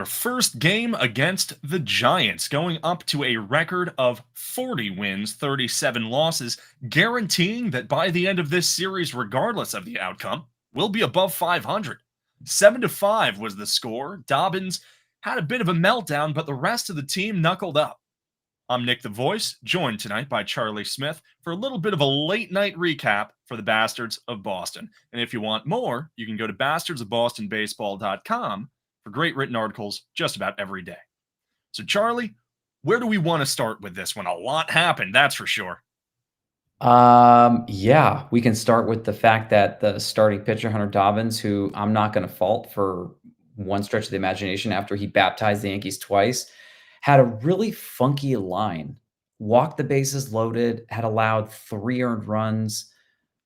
Our first game against the Giants, going up to a record of 40 wins, 37 losses, guaranteeing that by the end of this series, regardless of the outcome, we'll be above 500. 7-5 was the score. Dobbins had a bit of a meltdown, but the rest of the team knuckled up. I'm Nick the Voice, joined tonight by Charlie Smith for a little bit of a late night recap for the Bastards of Boston. And if you want more, you can go to bastardsofbostonbaseball.com for great written articles just about every day. So, Charlie, where do we want to start with this one? A lot happened, that's for sure. Yeah, we can start with the fact that the starting pitcher, Hunter Dobbins, who I'm not going to fault for one stretch of the imagination after he baptized the Yankees twice, had a really funky line. Walked the bases loaded, had allowed 3 earned runs,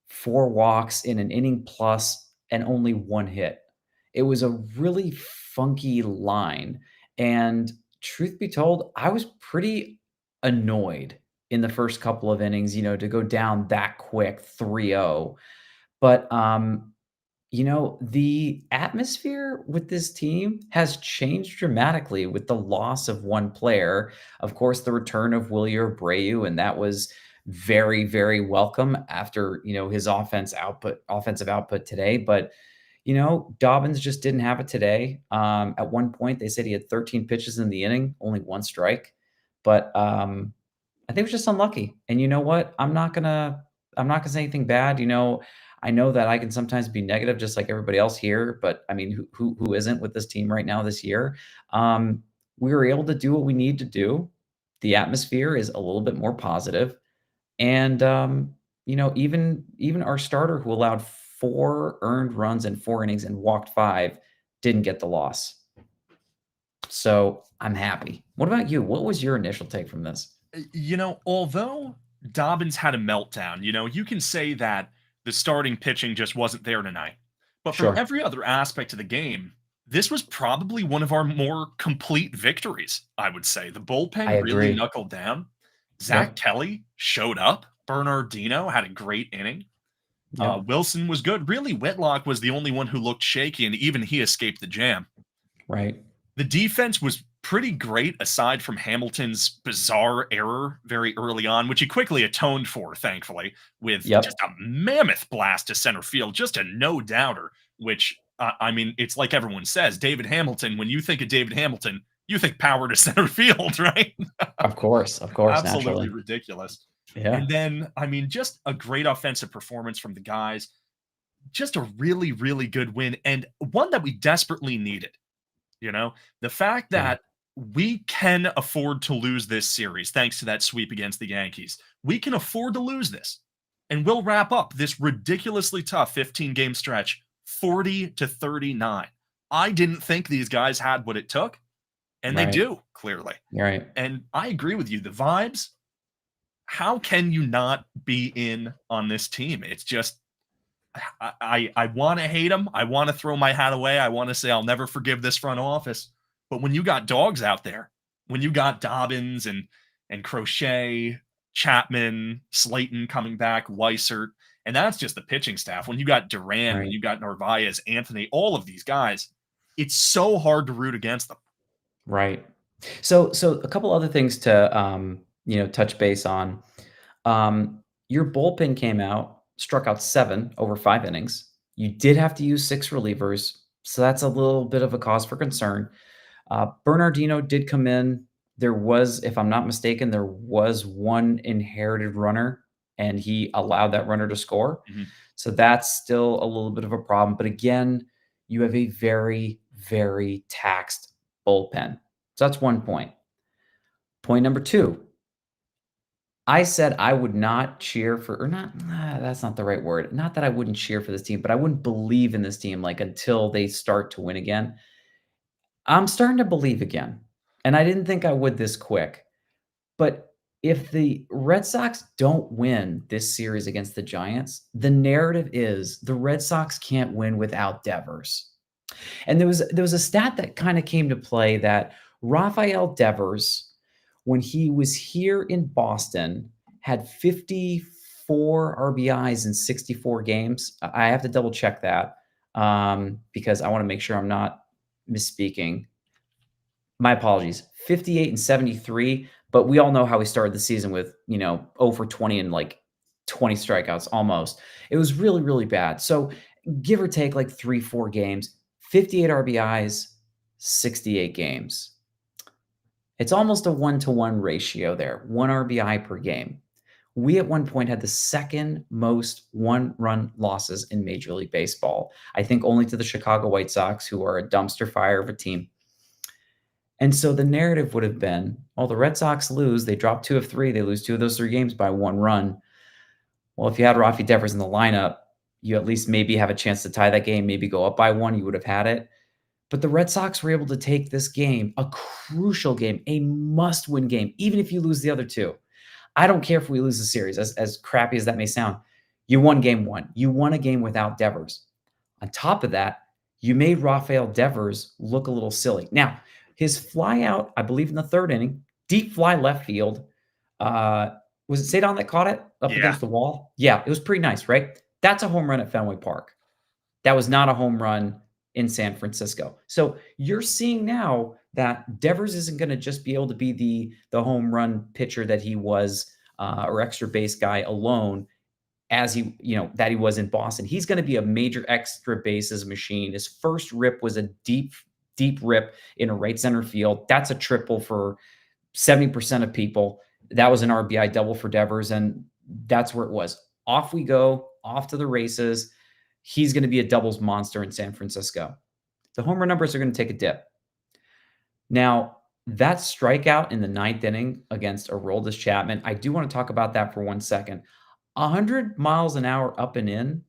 4 walks in an inning plus, and only 1 hit. It was a really funky line. And truth be told, I was pretty annoyed in the first couple of innings, to go down that quick 3-0. But the atmosphere with this team has changed dramatically with the loss of one player. Of course, the return of Wilyer Abreu, and that was very, very welcome after, his offensive output today. But, Dobbins just didn't have it today. At one point, they said he had 13 pitches in the inning, only one strike. But I think it was just unlucky. And you know what? I'm not gonna say anything bad. I know that I can sometimes be negative just like everybody else here, but I mean, who isn't with this team right now this year? We were able to do what we need to do. The atmosphere is a little bit more positive, and even our starter who allowed 4 earned runs in 4 innings and walked 5 didn't get the loss. So I'm happy. What about you? What was your initial take from this? Although Dobbins had a meltdown, you can say that the starting pitching just wasn't there tonight. But from Sure, every other aspect of the game, this was probably one of our more complete victories, I would say. The I bullpen really agree. knuckled down. Zach Yep, Kelly showed up. Bernardino had a great inning. yep, Wilson was good. Really, Whitlock was the only one who looked shaky, and even he escaped the jam. right. The defense was pretty great aside from Hamilton's bizarre error very early on, which he quickly atoned for, thankfully, with just Yep, a mammoth blast to center field, just a no doubter. Which, I mean, it's like everyone says David Hamilton, when you think of David Hamilton, you think power to center field, right? of course, Absolutely naturally. ridiculous. Yeah, And then, I mean, just a great offensive performance from the guys. Just a really, really good win and one that we desperately needed. You know, the fact yeah, that we can afford to lose this series thanks to that sweep against the Yankees. We can afford to lose this. And we'll wrap up this ridiculously tough 15-game stretch 40-39. I didn't think these guys had what it took, and they right. do, clearly. You're right. And I agree with you. The vibes, how can you not be in on this team? It's just I want to hate them. I want to throw my hat away. I want to say I'll never forgive this front office. But when you got dogs out there, when you got Dobbins and Crochet, Chapman, Slayton coming back, Weissert, and that's just the pitching staff. When you got Duran, when Right, you got Narvaez, Anthony, all of these guys, it's so hard to root against them. right. So a couple other things to, touch base on. Your bullpen came out, struck out 7 over 5 innings. You did have to use 6 relievers, so that's a little bit of a cause for concern. Bernardino did come in. There was, if I'm not mistaken, there was one inherited runner, and he allowed that runner to score. Mhm. So that's still a little bit of a problem. But again, you have a very, very taxed bullpen. So that's one point. Point number two, I said I would not cheer for, or not, that's not the right word. Not that I wouldn't cheer for this team, but I wouldn't believe in this team like until they start to win again. I'm starting to believe again. And I didn't think I would this quick. But if the Red Sox don't win this series against the Giants, the narrative is the Red Sox can't win without Devers. And there was a stat that kind of came to play that Rafael Devers, when he was here in Boston, had 54 RBIs in 64 games. I have to double check that because I want to make sure I'm not misspeaking. My apologies, 58 and 73, but we all know how he started the season with, 0 for 20 and, like, 20 strikeouts almost. It was really, really bad. So, give or take, like, 3, 4 games, 58 RBIs, 68 games. It's almost a one-to-one ratio there, 1 RBI per game. We at one point had the second most one-run losses in Major League Baseball. I think only to the Chicago White Sox, who are a dumpster fire of a team. And so the narrative would have been, "Oh, the Red Sox lose. They drop 2 of 3. They lose 2 of those 3 games by 1 run." Well, if you had Rafi Devers in the lineup, you at least maybe have a chance to tie that game, maybe go up by 1, you would have had it. But the Red Sox were able to take this game, a crucial game, a must-win game, even if you lose the other 2. I don't care if we lose the series, as crappy as that may sound. You won game 1. You won a game without Devers. On top of that, you made Rafael Devers look a little silly. Now, his fly out, I believe in the 3rd inning, deep fly left field, uh, was it Cedon that caught it up Yeah. against the wall? Yeah, it was pretty nice, right? That's a home run at Fenway Park. That was not a home run in San Francisco. So you're seeing now that Devers isn't going to just be able to be the home run pitcher that he was or extra base guy alone as that he was in Boston. He's going to be a major extra bases machine. His first rip was a deep, deep rip in a right center field. That's a triple for 70% of people. That was an RBI double for Devers, and that's where it was. Off we go, off to the races. He's going to be a doubles monster in San Francisco. The home run numbers are going to take a dip. Now, that strikeout in the 9th inning against Aroldis Chapman, I do want to talk about that for 1 second. 100 miles an hour up and in,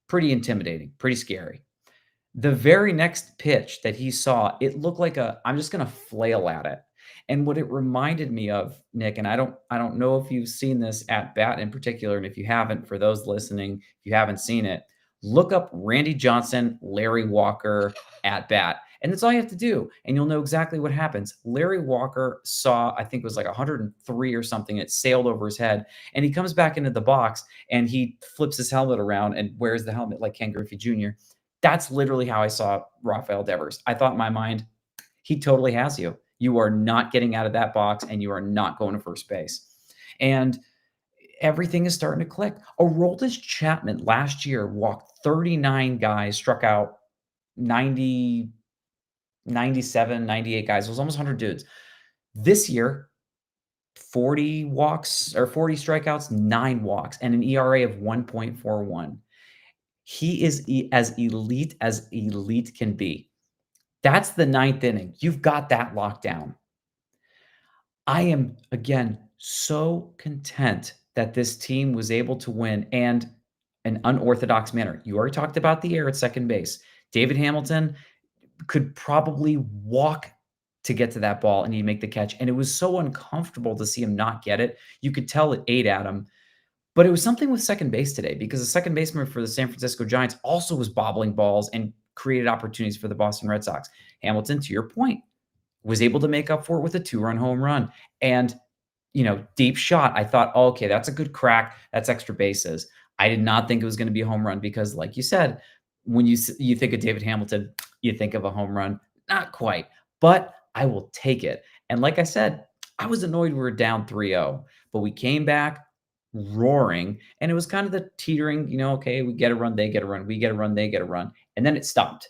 pretty intimidating, pretty scary. The very next pitch that he saw, it looked like I'm just gonna flail at it. And what it reminded me of, Nick, and I don't know if you've seen this at bat in particular, and if you haven't, for those listening, if you haven't seen it, look up Randy Johnson, Larry Walker at bat. And that's all you have to do, and you'll know exactly what happens. Larry Walker saw, I think it was like 103 or something, it sailed over his head, and he comes back into the box and he flips his helmet around and wears the helmet like Ken Griffey Jr. That's literally how I saw Rafael Devers. I thought in my mind, he totally has you. You are not getting out of that box and you are not going to first base. And everything is starting to click. Aroldis Chapman last year walked 39 guys, struck out 90, 97, 98 guys. It was almost 100 dudes. This year, 40 walks or 40 strikeouts, 9 walks, and an ERA of 1.41. He is as elite can be. That's the 9th inning. You've got that locked down. I am, again, so content that this team was able to win and an unorthodox manner. You already talked about the air at second base. David Hamilton could probably walk to get to that ball and he'd make the catch. And it was so uncomfortable to see him not get it. You could tell it ate at him. But it was something with second base today because the second baseman for the San Francisco Giants also was bobbling balls and created opportunities for the Boston Red Sox. Hamilton, to your point, was able to make up for it with a 2-run home run. And, deep shot. I thought, oh, okay, that's a good crack. That's extra bases. I did not think it was going to be a home run because, like you said, when you think of David Hamilton, you think of a home run. Not quite, but I will take it. And like I said, I was annoyed we were down 3-0, but we came back roaring, and it was kind of the teetering, okay, we get a run, they get a run, we get a run, they get a run, and then it stopped.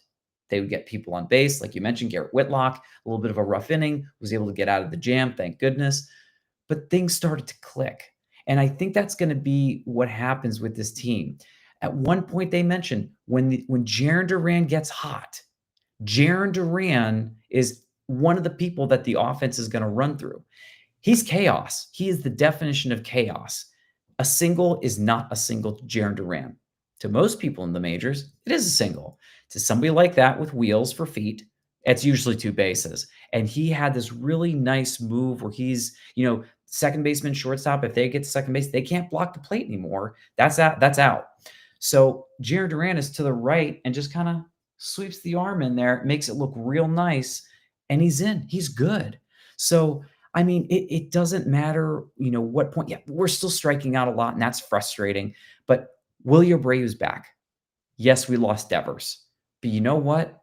They would get people on base, like you mentioned, Garrett Whitlock, a little bit of a rough inning, was able to get out of the jam, thank goodness, but things started to click, and I think that's going to be what happens with this team. At one point, they mentioned when Jarren Duran gets hot, Jarren Duran is one of the people that the offense is going to run through. He's chaos. He is the definition of chaos. A single is not a single to Jarren Duran. To most people in the majors, it is a single. To somebody like that with wheels for feet, it's usually 2 bases. And he had this really nice move where he's, second baseman, shortstop. If they get to second base, they can't block the plate anymore. That's out. That's out. So Jarren Duran is to the right and just kind of sweeps the arm in there, makes it look real nice, and he's in. He's good. So I mean, it doesn't matter, what point. Yeah, we're still striking out a lot, and that's frustrating. But Wilyer Abreu's back. Yes, we lost Devers. But you know what?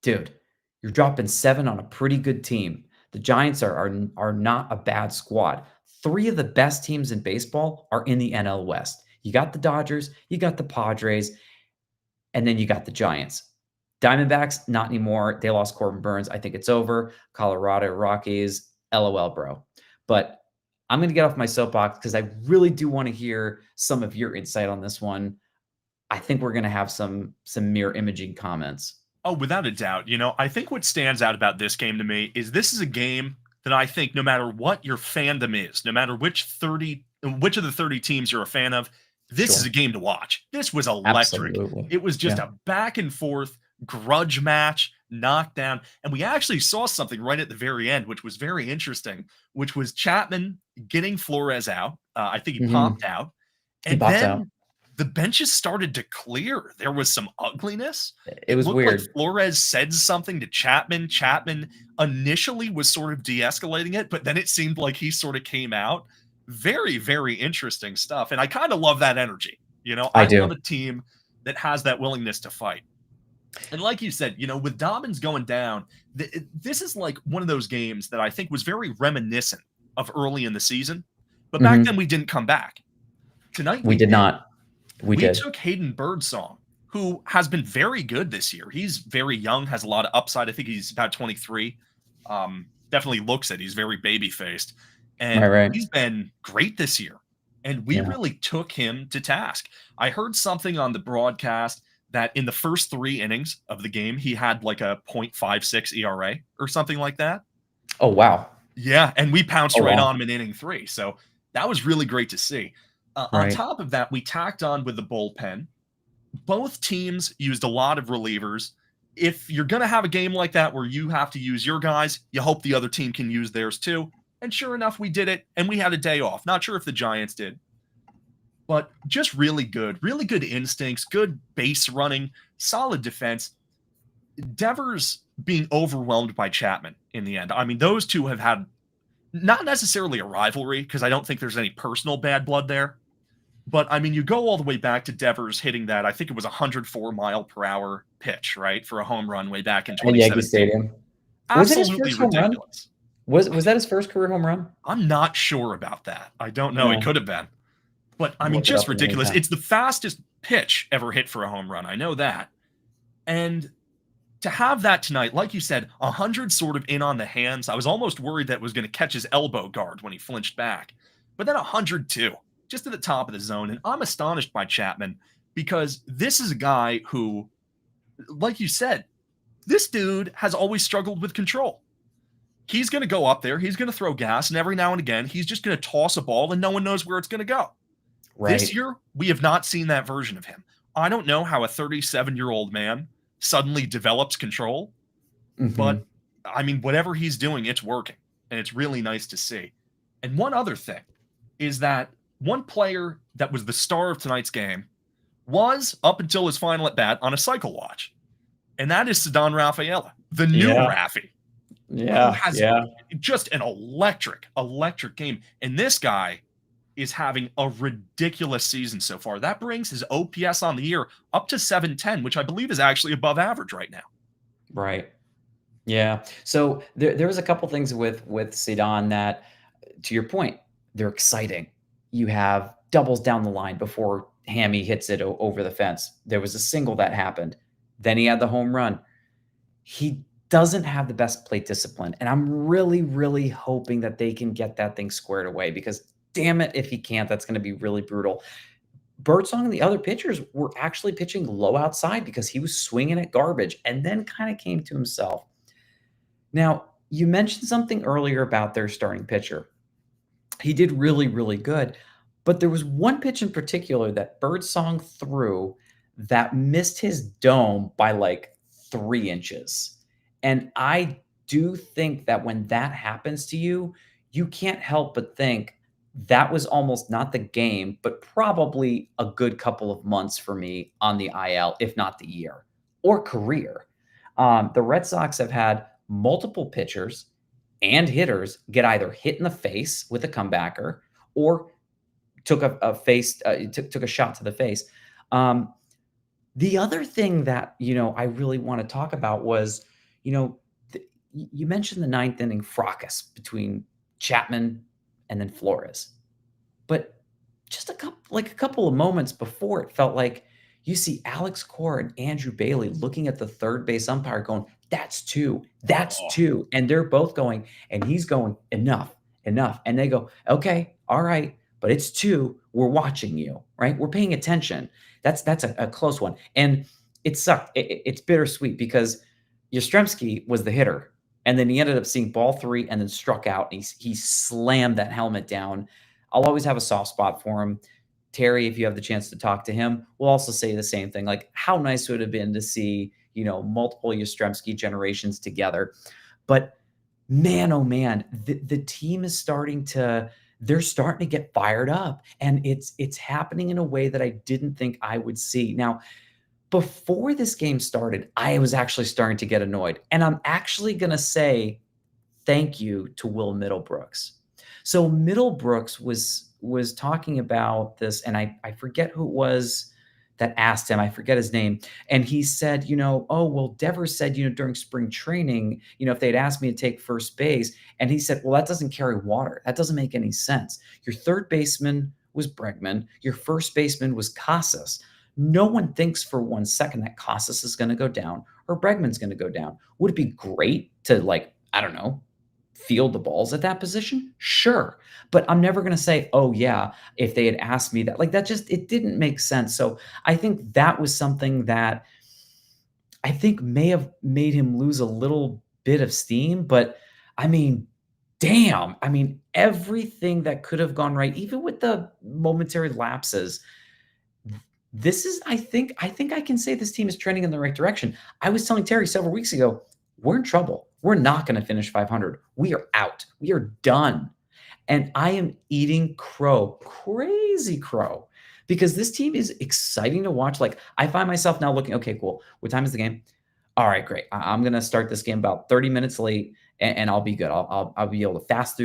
Dude, You're dropping 7 on a pretty good team. The Giants are not a bad squad. 3 of the best teams in baseball are in the NL West. You got the Dodgers, you got the Padres, and then you got the Giants. Diamondbacks, not anymore. They lost Corbin Burns. I think it's over. Colorado Rockies, LOL, bro. But I'm going to get off my soapbox because I really do want to hear some of your insight on this one. I think we're going to have some mirror imaging comments. Oh, without a doubt. I think what stands out about this game to me is this is a game that I think no matter what your fandom is, no matter which of the 30 teams you're a fan of, this is a Sure. game to watch. This was electric. Absolutely. It was just Yeah. a back and forth grudge match, knockdown, and we actually saw something right at the very end, which was very interesting, which was Chapman getting Flores out. I think he Mhm. popped out, He and popped out. then the benches started to clear. There was some ugliness. It It was looked like weird. Flores said something to Chapman. Chapman initially was sort of de-escalating it, but then it seemed like he sort of came out. Very, very interesting stuff. And I kind of love that energy. I I do. love a team that has that willingness to fight. And like you said, with Dobbins going down, this is like one of those games that I think was very reminiscent of early in the season. But back then Mhm. we didn't come back. Tonight We we did did. not. We We did. took Hayden Birdsong, who has been very good this year. He's very young, has a lot of upside. I think he's about 23. Definitely looks it. He's very baby faced. Right, And right. he's been great this year. And we Yeah. really took him to task. I heard something on the broadcast that in the first 3 innings of the game, he had like a .56 ERA or something like that. Oh, wow. Yeah, and we pounced Oh, right wow. on him in inning 3, so that was really great to see. On Right. top of that, we tacked on with the bullpen. Both teams used a lot of relievers. If you're gonna have a game like that where you have to use your guys, you hope the other team can use theirs too, and sure enough, we did it, and we had a day off. Not sure if the Giants did, but just really good instincts, good base running, solid defense. Devers being overwhelmed by Chapman in the end. I mean, those two have had not necessarily a rivalry because I don't think there's any personal bad blood there. But I mean, you go all the way back to Devers hitting that, I think it was a 104-mile-per-hour pitch, right, for a home run way back in At Yankee 2017. Stadium. Was it his Absolutely first home run? ridiculous. Was that his first career home run? I'm not sure about that. I don't know. It Yeah. could have been. But I mean, Look it just up in the ridiculous. meantime. It's the fastest pitch ever hit for a home run. I know that. And to have that tonight, like you said, 100 sort of in on the hands. I was almost worried that was going to catch his elbow guard when he flinched back. But then 102, just at the top of the zone. And I'm astonished by Chapman because this is a guy who, like you said, this dude has always struggled with control. He's going to go up there, he's going to throw gas, and every now and again, he's just going to toss a ball and no one knows where it's going to go. This Right. year, we have not seen that version of him. I don't know how a 37-year-old man suddenly develops control, but Mhm. I mean, whatever he's doing, it's working. And it's really nice to see. And one other thing is that one player that was the star of tonight's game was, up until his final at bat, on a cycle watch. And that is Ceddanne Rafaela, the new Yeah. Rafi, who Yeah. has Yeah. just an electric game. And this guy is having a ridiculous season so far. That brings his OPS on the year up to 710, which I believe is actually above average right now. Right. Yeah. So there was a couple things with Zidane that, to your point, they're exciting. You have doubles down the line before Hammy hits it over the fence. There was a single that happened. Then he had the home run. He doesn't have the best plate discipline, and I'm really, really hoping that they can get that thing squared away because damn it, if he can't, that's going to be really brutal. Birdsong and the other pitchers were actually pitching low outside because he was swinging at garbage and then kind of came to himself. Now, you mentioned something earlier about their starting pitcher. He did really, really good, but there was one pitch in particular that Birdsong threw that missed his dome by like 3 inches. And I do think that when that happens to you, you can't help but think that was almost not the game, but probably a good couple of months for me on the IL, if not the year or career. The Red Sox have had multiple pitchers and hitters get either hit in the face with a comebacker or took a face took a shot to the face. Um, the other thing that I really want to talk about was, you know, you mentioned the ninth inning fracas between Chapman and then Flores. But just a couple of moments before, it felt like you see Alex Cora and Andrew Bailey looking at the third base umpire going, "That's 2. That's Oh, 2." And they're both going, and he's going, "Enough, enough." And they go, "Okay, all right, but it's 2. We're watching you, right? We're paying attention." That's a close one. And it sucked. It's bittersweet because Yastrzemski was the hitter, and then he ended up seeing ball 3 and then struck out. He slammed that helmet down. I'll always have a soft spot for him. Terry, if you have the chance to talk to him, will also say the same thing. Like, how nice would it have been to see, multiple Yastrzemski generations together. But man, oh man, the team is they're starting to get fired up. And it's happening in a way that I didn't think I would see. Now, before this game started, I was actually starting to get annoyed. And I'm actually gonna say thank you to Will Middlebrooks. So Middlebrooks was talking about this, and I forget who it was that asked him. I forget his name, and he said, "Oh well, Devers said, during spring training, if they'd asked me to take first base," and he said, "Well, that doesn't carry water. That doesn't make any sense. Your third baseman was Bregman. Your first baseman was Casas. No one thinks for 1 second that Casas is going to go down or Bregman's going to go down. Would it be great to I don't know, field the balls at that position? Sure. But I'm never going to say, oh, yeah, if they had asked me that. Like that just, it didn't make sense. So I think that was something that I think may have made him lose a little bit of steam. But I mean, damn. I mean, everything that could have gone right, even with the momentary lapses, this is, I think I can say this team is trending in the right direction. I was telling Terry several weeks ago, we're in trouble. We're not going to finish 500. We are out. We are done. And I am eating crow, crazy crow, because this team is exciting to watch. Like I find myself now looking, okay, cool. What time is the game? All right, great. I'm going to start this game about 30 minutes late and I'll be good. I'll be able to fast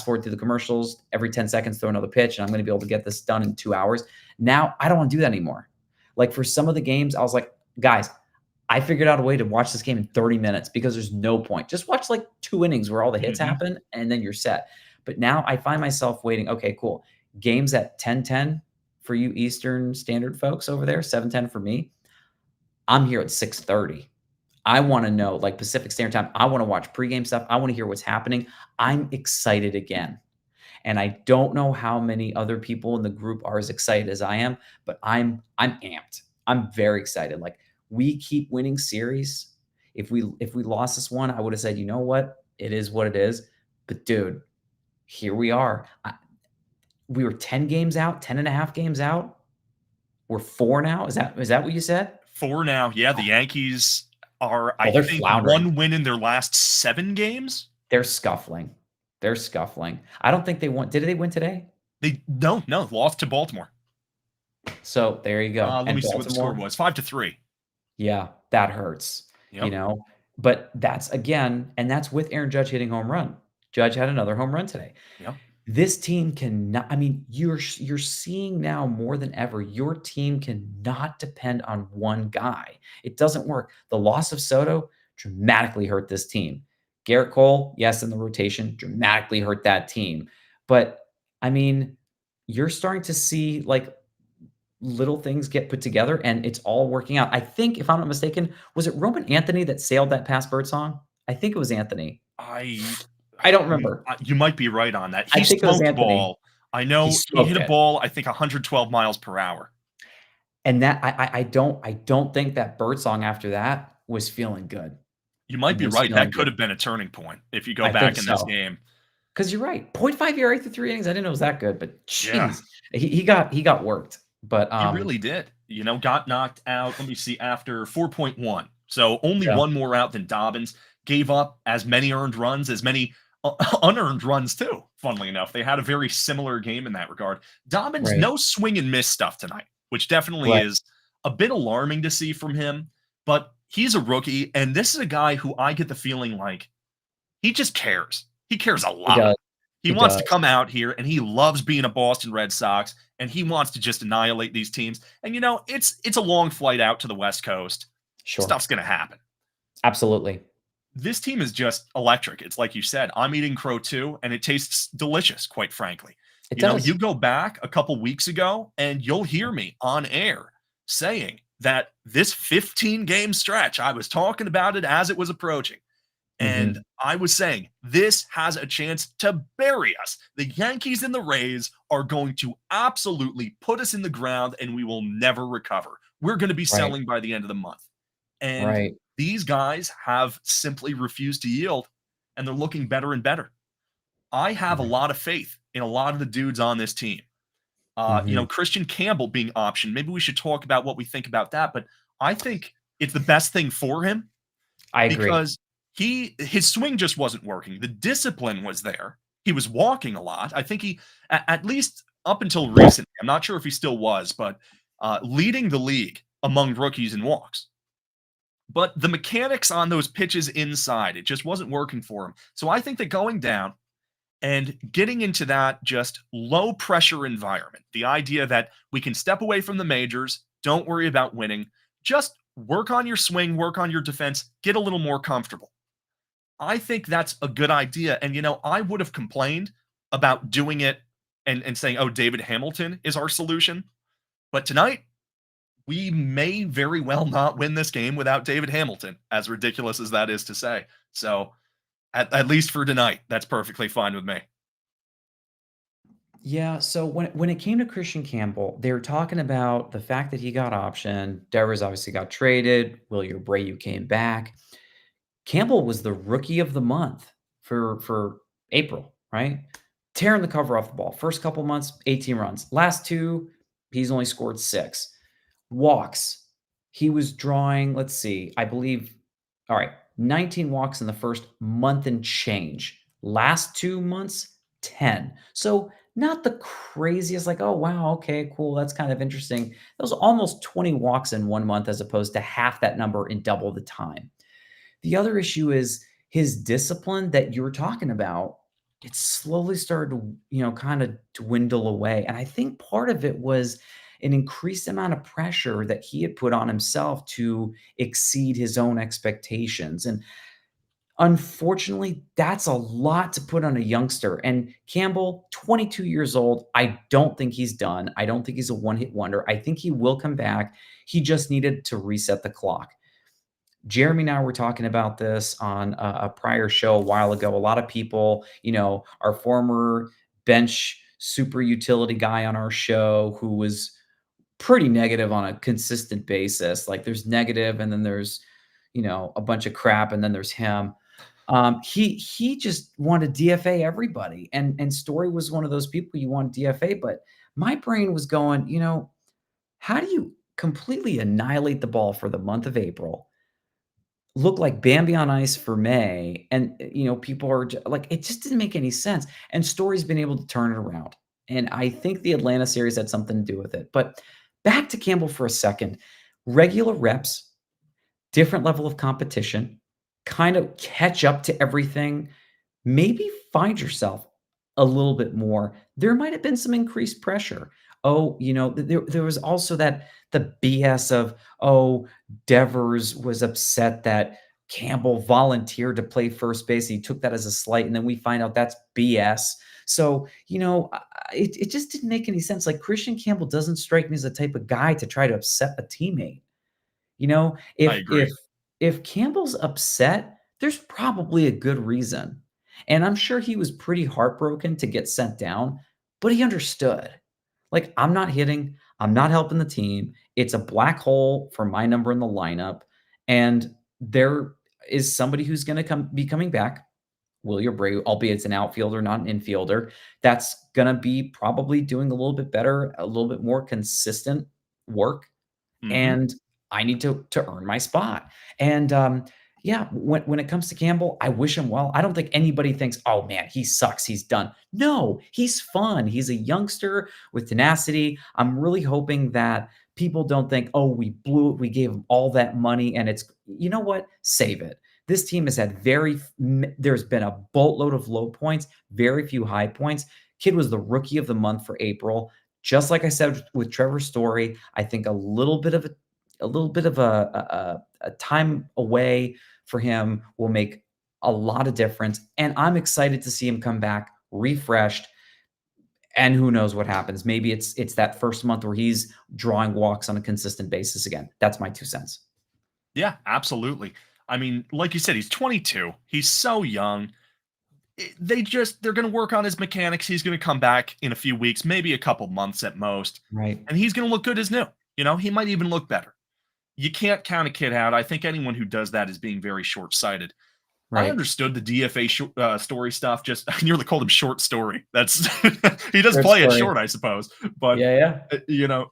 forward through the commercials every 10 seconds, throw another pitch, and I'm going to be able to get this done in 2 hours. Now I don't want to do that anymore. Like for some of the games, I was like, guys, I figured out a way to watch this game in 30 minutes because there's no point. Just watch like 2 innings where all the hits mhm. happen and then you're set. But now I find myself waiting. Okay, cool. Games at 10:10 for you Eastern Standard folks over there, 7:10 for me. I'm here at 6:30. I want to know, like Pacific Standard Time. I want to watch pregame stuff. I want to hear what's happening. I'm excited again. And I don't know how many other people in the group are as excited as I am, but I'm amped. I'm very excited. Like we keep winning series. If we lost this one, I would have said, you know what? It is what it is. But dude, here we are. We were 10 games out, 10 and a half games out. We're 4 now. Is that what you said? 4 now. Yeah, the Yankees are, I Oh, they're think, floundering. 1 win in their last 7 games? They're scuffling. They're scuffling. I don't think they won. Did they win today? They no, lost to Baltimore. So there you go. Let me And see what the score Baltimore, was. 5-3. yeah, that hurts, you Yep. know? But that's again, and that's with Aaron Judge hitting home run. Judge had another home run today. Yep. This team cannot, I mean, you're seeing now more than ever, your team cannot depend on one guy. It doesn't work. The loss of Soto dramatically hurt this team. Garrett Cole, yes, in the rotation, dramatically hurt that team. But I mean, you're starting to see like little things get put together and it's all working out. I think, if I'm not mistaken, was it Roman Anthony that sailed that past Birdsong? I think it was Anthony. I I don't remember. you might be right on that. I He think it was smoked the Anthony. ball. I He know he hit smoked a it. ball, I think 112 miles per hour. And that I don't think that Birdsong after that was feeling good. You might be Was right. feeling That could good. have been a turning point if you go I think back in this so. game. Because 'Cause you're right. Point 0.5 ERA through 3 innings. I didn't know it was that good, but Yeah. jeez, he got worked. But, He really did. Got knocked out, let me see, after 4.1. So only yeah, one more out than Dobbins. Gave up as many earned runs, as many unearned runs too, funnily enough. They had a very similar game in that regard. Dobbins, right, no swing and miss stuff tonight, which definitely right. is a bit alarming to see from him. But he's a rookie, and this is a guy who I get the feeling like he just cares. He cares a He lot. does, He he wants to does. come out here and he loves being a Boston Red Sox and he wants to just annihilate these teams. And it's a long flight out to the West Coast. Sure. Stuff's going to happen. Absolutely. This team is just electric. It's like you said, I'm eating crow too, and it tastes delicious, quite frankly. It You does. go back a couple weeks ago, and you'll hear me on air saying that this 15 game stretch, I was talking about it as it was approaching. And Mhm. I was saying, this has a chance to bury us. The Yankees and the Rays are going to absolutely put us in the ground and we will never recover. We're going to be Right, selling by the end of the month. And right. these guys have simply refused to yield and they're looking better and better. I have a Right. lot of faith in a lot of the dudes on this team. Mhm. Christian Campbell being optioned. Maybe we should talk about what we think about that. But I think it's the best thing for him I agree. because his swing just wasn't working. The discipline was there. He was walking a lot. I think at least up until recently, I'm not sure if he still was, but leading the league among rookies in walks. But the mechanics on those pitches inside, it just wasn't working for him. So I think that going down and getting into that just low pressure environment, the idea that we can step away from the majors, don't worry about winning, just work on your swing, work on your defense, get a little more comfortable. I think that's a good idea. And, I would have complained about doing it and saying, oh, David Hamilton is our solution. But tonight, we may very well not win this game without David Hamilton, as ridiculous as that is to say. So, at least for tonight, that's perfectly fine with me. Yeah, so when it came to Christian Campbell, they were talking about the fact that he got optioned. Devers obviously got traded. Wilyer Abreu came back. Campbell was the rookie of the month for April, right? Tearing the cover off the ball. First couple months, 18 runs. Last two, he's only scored 6. Walks. He was drawing, let's see, I believe, all right, 19 walks in the first month and change. Last 2 months, 10. So not the craziest, like, oh wow, okay, cool. That's kind of interesting. That was almost 20 walks in 1 month as opposed to half that number in double the time. The other issue is his discipline that you were talking about. It slowly started to, kind of dwindle away. And I think part of it was an increased amount of pressure that he had put on himself to exceed his own expectations. And unfortunately, that's a lot to put on a youngster. And Campbell, 22 years old, I don't think he's done. I don't think he's a one hit wonder. I think he will come back. He just needed to reset the clock. Jeremy and I were talking about this on a prior show a while ago. A lot of people, our former bench super utility guy on our show who was pretty negative on a consistent basis. Like there's negative and then there's, a bunch of crap and then there's him. He just wanted to DFA everybody. And Story was one of those people you want to DFA, but my brain was going, how do you completely annihilate the ball for the month of April? Look like Bambi on ice for May, and, people are like, it just didn't make any sense, and Story's been able to turn it around, and I think the Atlanta series had something to do with it, but back to Campbell for a second. Regular reps, different level of competition, kind of catch up to everything. Maybe find yourself a little bit more. There might have been some increased pressure. Oh, there was also the BS of, oh, Devers was upset that Campbell volunteered to play first base. He took that as a slight, and then we find out that's BS. So, it just didn't make any sense. Like Christian Campbell doesn't strike me as the type of guy to try to upset a teammate. You know, I if agree. if if Campbell's upset, there's probably a good reason. And I'm sure he was pretty heartbroken to get sent down, but he understood. Like, I'm not hitting, I'm not helping the team. It's a black hole for my number in the lineup. And there is somebody who's going to be coming back, William Abreu, albeit it's an outfielder, not an infielder. That's going to be probably doing a little bit better, a little bit more consistent work, Mhm. and I need to earn my spot. And yeah, when it comes to Campbell, I wish him well. I don't think anybody thinks, oh man, he sucks, he's done. No, he's fun. He's a youngster with tenacity. I'm really hoping that people don't think, oh, we blew it, we gave him all that money, and it's, you know what? Save it. This team has had there's been a boatload of low points, very few high points. Kid was the rookie of the month for April. Just like I said with Trevor Story, I think a little bit of a time away for him will make a lot of difference, and I'm excited to see him come back refreshed, and who knows what happens. Maybe it's that first month where he's drawing walks on a consistent basis again. That's my 2 cents. Yeah, absolutely. I mean, like you said, he's 22. He's so young. They're going to work on his mechanics. He's going to come back in a few weeks, maybe a couple months at most, Right. and he's going to look good as new. He might even look better. You can't count a kid out. I think anyone who does that is being very short-sighted. I Right. understood the DFA story stuff. Just I nearly called him short story. That's he does Short play it story. short, I suppose. But Yeah, yeah.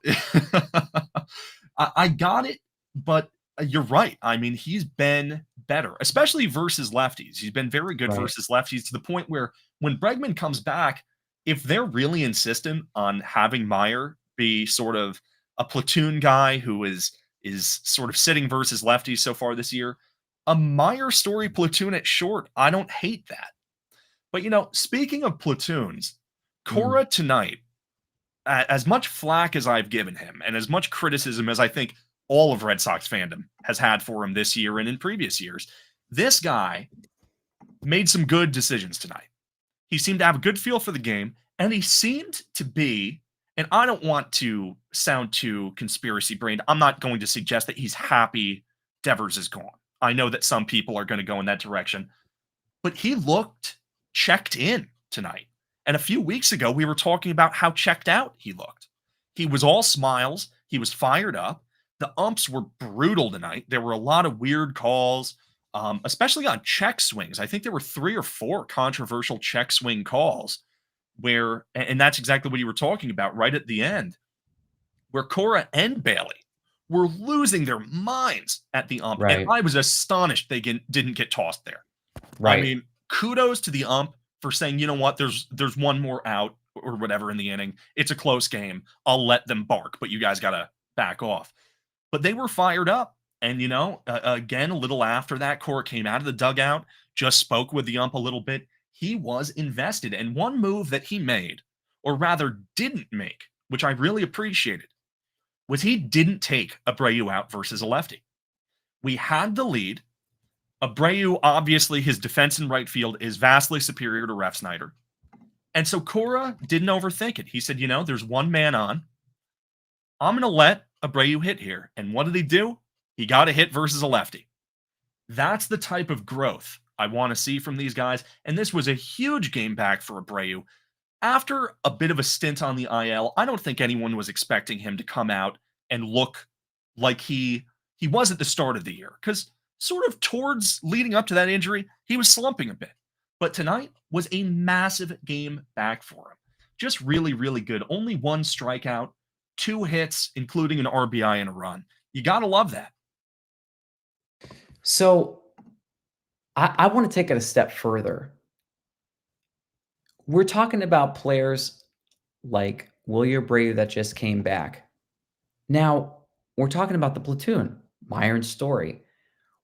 I got it. But you're right. I mean, he's been better, especially versus lefties. He's been very good Right. versus lefties to the point where when Bregman comes back, if they're really insistent on having Meyer be sort of a platoon guy who is sort of sitting versus lefties so far this year, a Meyer Story platoon at short, I don't hate that. But speaking of platoons, Mm, Cora tonight, as much flack as I've given him, and as much criticism as I think all of Red Sox fandom has had for him this year and in previous years, this guy made some good decisions tonight. He seemed to have a good feel for the game, and he seemed to be, and I don't want to sound too conspiracy brained. I'm not going to suggest that he's happy Devers is gone. I know that some people are going to go in that direction, but he looked checked in tonight. And a few weeks ago, we were talking about how checked out he looked. He was all smiles. He was fired up. The umps were brutal tonight. There were a lot of weird calls, especially on check swings. I think there were 3 or 4 controversial check swing calls where, and that's exactly what you were talking about right at the end, where Cora and Bailey were losing their minds at the ump. And right. I was astonished they didn't get tossed there. I Right. mean, kudos to the ump for saying, you know what, there's one more out or whatever in the inning. It's a close game. I'll let them bark, but you guys got to back off. But they were fired up. And, again, a little after that, Cora came out of the dugout, just spoke with the ump a little bit. He was invested. And one move that he made, or rather didn't make, which I really appreciated, was he didn't take Abreu out versus a lefty. We had the lead. Abreu, obviously, his defense in right field is vastly superior to Ref Snyder. And so Cora didn't overthink it. He said, there's one man on. I'm going to let Abreu hit here. And what did he do? He got a hit versus a lefty. That's the type of growth I want to see from these guys. And this was a huge game back for Abreu. After a bit of a stint on the IL, I don't think anyone was expecting him to come out and look like he was at the start of the year, because sort of towards leading up to that injury, he was slumping a bit. But tonight was a massive game back for him. Just really, really good. Only 1 strikeout, 2 hits, including an RBI and a run. You got to love that. So I want to take it a step further. We're talking about players like Wilyer Abreu that just came back. Now, we're talking about the platoon, Meyer and Story.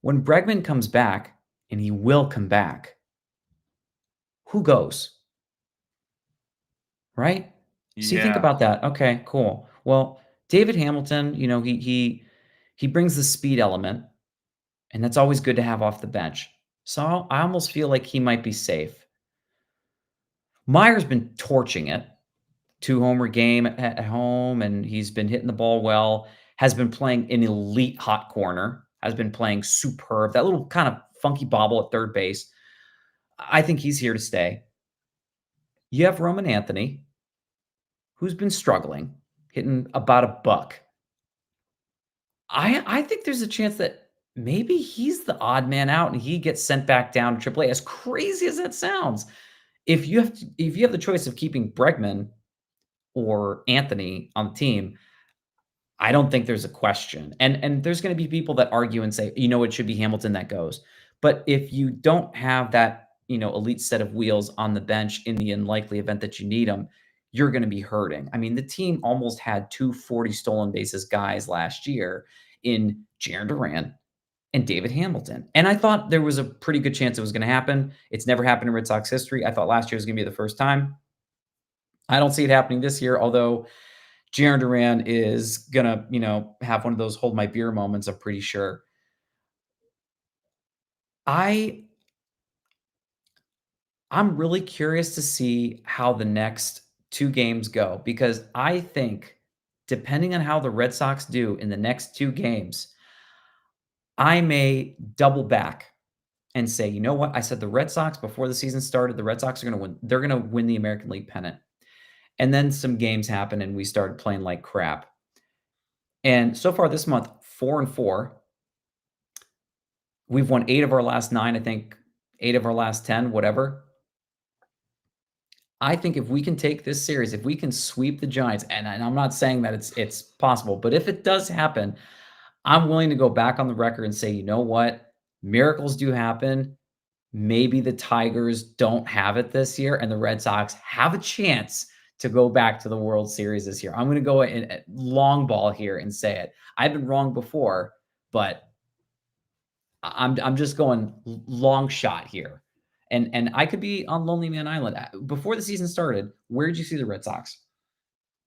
When Bregman comes back, and he will come back, who goes? Right? So you think Yeah. about that. Okay, cool. Well, David Hamilton, he brings the speed element, and that's always good to have off the bench. So I almost feel like he might be safe. Meyer's been torching it. 2-homer game at home, and he's been hitting the ball well, has been playing an elite hot corner, has been playing superb. That little kind of funky bobble at third base, I think he's here to stay. You have Roman Anthony, who's been struggling, hitting about a buck. I think there's a chance that maybe he's the odd man out and he gets sent back down to AAA. As crazy as that sounds, if you have the choice of keeping Bregman or Anthony on the team, I don't think there's a question. And there's gonna be people that argue and say, it should be Hamilton that goes. But if you don't have that, elite set of wheels on the bench in the unlikely event that you need them, you're gonna be hurting. I mean, the team almost had 2 40 stolen bases guys last year in Jarren Duran and David Hamilton. And I thought there was a pretty good chance it was gonna happen. It's never happened in Red Sox history. I thought last year was gonna be the first time. I don't see it happening this year, although Jarren Duran is gonna, have one of those hold my beer moments, I'm pretty sure. I I'm really curious to see how the next 2 games go because I think depending on how the Red Sox do in the next 2 games, I may double back and say, "You know what? I said the Red Sox before the season started, the Red Sox are gonna win. They're gonna win the American League pennant." And then some games happened and we started playing like crap. And so far this month, 4 and 4. We've won 8 of our last 9, I think 8 of our last 10, whatever. I think if we can take this series, if we can sweep the Giants, and I'm not saying that it's possible, but if it does happen, I'm willing to go back on the record and say, "You know what? Miracles do happen. Maybe the Tigers don't have it this year, and the Red Sox have a chance to go back to the World Series this year." I'm gonna go in long ball here and say it. I've been wrong before, but I'm just going long shot here. And I could be on Lonely Man Island. Before the season started, where did you see the Red Sox?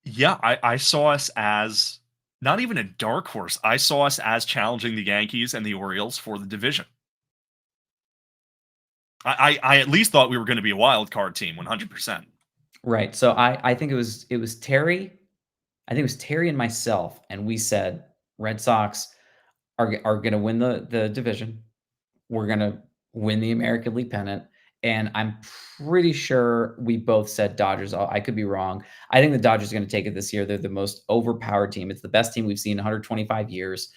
Yeah, I saw us as not even a dark horse. I saw us as challenging the Yankees and the Orioles for the division. I at least thought we were going to be a wild card team, 100%. Right. So I think it was Terry. I think it was Terry and myself, and we said Red Sox are going to win the division. We're gonna win the American League pennant, and I'm pretty sure we both said Dodgers. I could be wrong. I think the Dodgers are gonna take it this year. They're the most overpowered team. It's the best team we've seen in 125 years.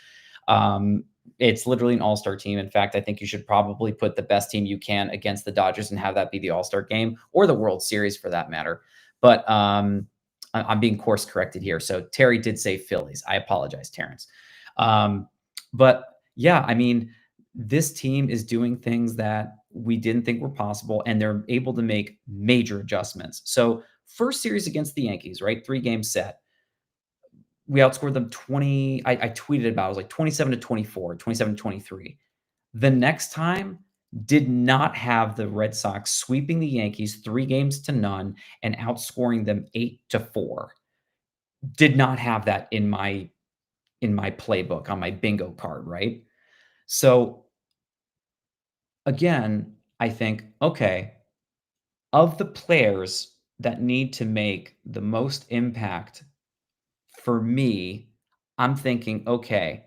Um, it's literally an all-star team. In fact, I think you should probably put the best team you can against the Dodgers and have that be the all-star game or the World Series for that matter. But I'm being course corrected here. So Terry did say Phillies. I apologize, Terrence. But yeah, I mean, this team is doing things that we didn't think were possible, and they're able to make major adjustments. So, first series against the Yankees, right? 3 game set. We outscored them 20. I tweeted about it. I was like 27 to 24, 27 to 23. The next time did not have the Red Sox sweeping the Yankees 3 games to none and outscoring them 8 to 4. Did not have that in my playbook on my bingo card, right? So again, I think, okay, of the players that need to make the most impact for me, I'm thinking, okay,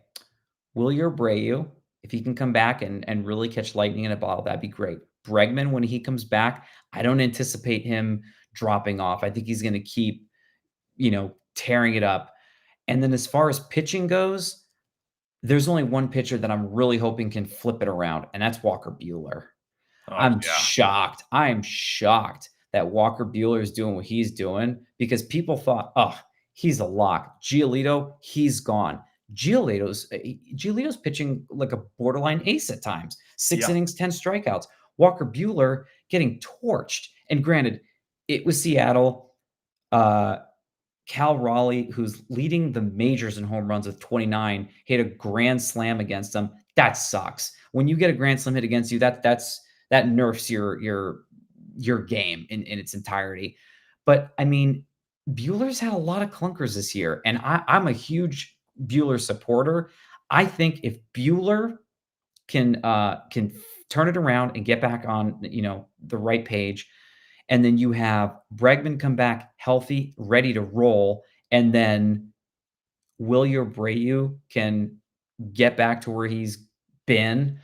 Wilyer Abreu, if he can come back and really catch lightning in a bottle, that'd be great. Bregman, when he comes back, I don't anticipate him dropping off. I think he's going to keep, tearing it up. And then as far as pitching goes, there's only one pitcher that I'm really hoping can flip it around, and that's Walker Bueller. Oh I'm yeah, shocked. I am shocked that Walker Bueller is doing what he's doing because people thought, "Oh, he's a lock." Giolito, he's gone. Giolito's pitching like a borderline ace at times. 6 yeah, innings, 10 strikeouts. Walker Bueller getting torched. And granted, it was Seattle. Uh, Cal Raleigh, who's leading the majors in home runs with 29, hit a grand slam against them. That sucks. When you get a grand slam hit against you, that nerfs your game in its entirety. But I mean, Bueller's had a lot of clunkers this year, and I'm a huge Bueller supporter. I think if Bueller can turn it around and get back on the right page, and then you have Bregman come back healthy, ready to roll, and then Wilyer Abreu can get back to where he's been.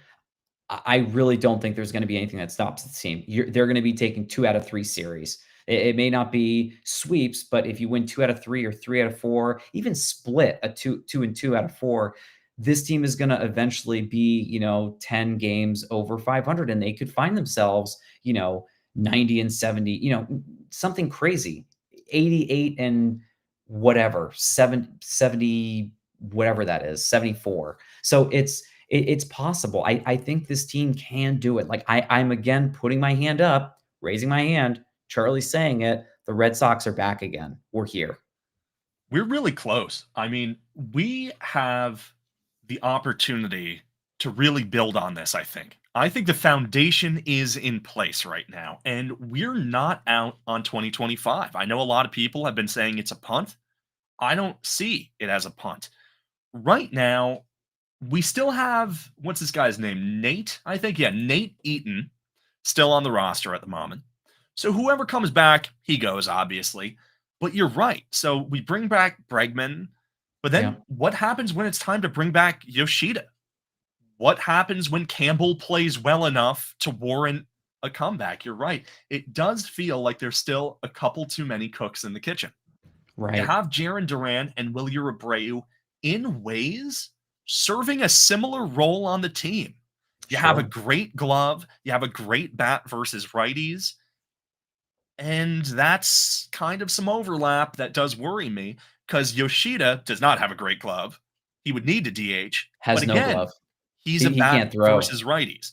I really don't think there's gonna be anything that stops the team. They're gonna be taking 2 out of 3 series. It may not be sweeps, but if you win 2 out of 3 or 3 out of 4, even split a 2 and 2 out of 4, this team is gonna eventually be, 10 games over 500, and they could find themselves, 90 and 70, something crazy. 88 and whatever, 70, whatever that is, 74. So it's possible. I think this team can do it. Like I'm again putting my hand up, raising my hand. Charlie's saying it. The Red Sox are back again. We're here. we're really close. I mean, we have the opportunity to really build on this. I think the foundation is in place right now, and we're not out on 2025. I know a lot of people have been saying it's a punt. I don't see it as a punt right now. We still have, what's this guy's name? Nate, I think. Yeah, Nate Eaton still on the roster at the moment. So whoever comes back, he goes, obviously. But you're right. So we bring back Bregman, but Yeah. then what happens when it's time to bring back Yoshida? What happens when Campbell plays well enough to warrant a comeback? You're right. It does feel like there's still a couple too many cooks in the kitchen. You Right. have Jaron Duran and Wilyer Abreu in ways serving a similar role on the team. You have a Sure. great glove, you have a great bat versus righties, and that's kind of some overlap that does worry me because Yoshida does not have a great glove. He would need to DH. But Has no again, glove. he's a He bat can't throw. versus righties.